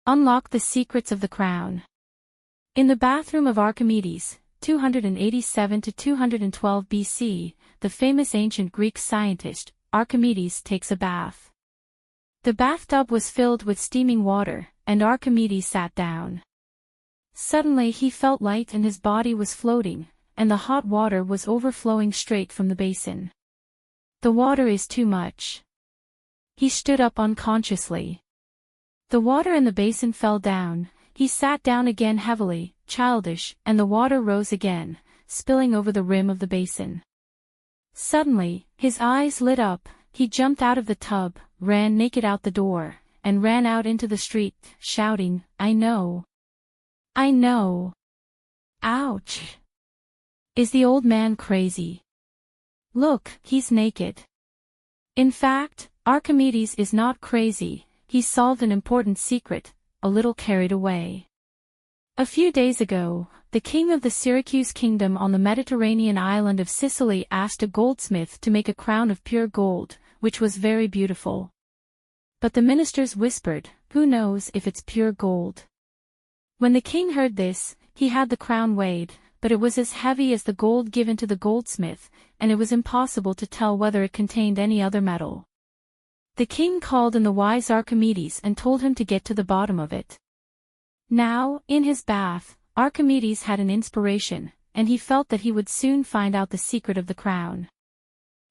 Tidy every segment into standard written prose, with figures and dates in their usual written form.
Unlock the secrets of the crown. In the bathroom of Archimedes, 287 to 212 BC, the famous ancient Greek scientist, Archimedes takes a bath. The bathtub was filled with steaming water, and Archimedes sat down. Suddenly he felt light and his body was floating, and the hot water was overflowing straight from the basin. The water is too much. He stood up unconsciously. The water in the basin fell down, he sat down again heavily, childish, and the water rose again, spilling over the rim of the basin. Suddenly, his eyes lit up, he jumped out of the tub, ran naked out the door, and ran out into the street, shouting, "I know! I know! Ouch! Is the old man crazy? Look, he's naked." In fact, Archimedes is not crazy, he solved an important secret, a little carried away. A few days ago, the king of the Syracuse kingdom on the Mediterranean island of Sicily asked a goldsmith to make a crown of pure gold, which was very beautiful. But the ministers whispered, "Who knows if it's pure gold?" When the king heard this, he had the crown weighed, but it was as heavy as the gold given to the goldsmith, and it was impossible to tell whether it contained any other metal. The king called in the wise Archimedes and told him to get to the bottom of it. Now, in his bath, Archimedes had an inspiration, and he felt that he would soon find out the secret of the crown.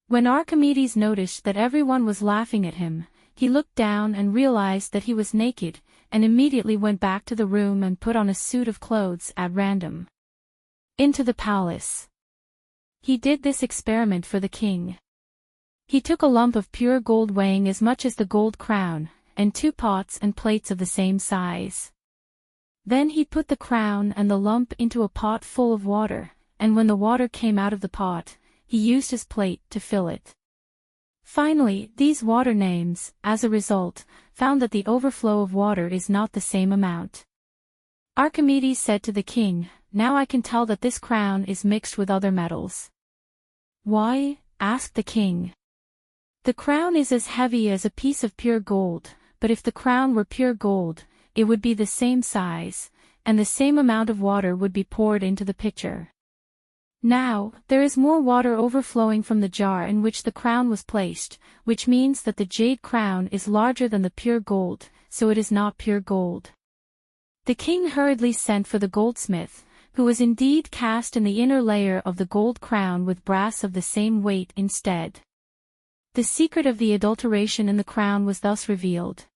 When Archimedes noticed that everyone was laughing at him, he looked down and realized that he was naked, and immediately went back to the room and put on a suit of clothes at random. Into the palace. He did this experiment for the king. He took a lump of pure gold weighing as much as the gold crown, and 2 pots and plates of the same size. Then he put the crown and the lump into a pot full of water, and when the water came out of the pot, he used his plate to fill it. Finally, these water names, as a result, found that the overflow of water is not the same amount. Archimedes said to the king, "Now I can tell that this crown is mixed with other metals." "Why?" asked the king. "The crown is as heavy as a piece of pure gold, but if the crown were pure gold, it would be the same size, and the same amount of water would be poured into the pitcher. Now, there is more water overflowing from the jar in which the crown was placed, which means that the jade crown is larger than the pure gold, so it is not pure gold." The king hurriedly sent for the goldsmith, who was indeed cast in the inner layer of the gold crown with brass of the same weight instead. The secret of the adulteration in the crown was thus revealed.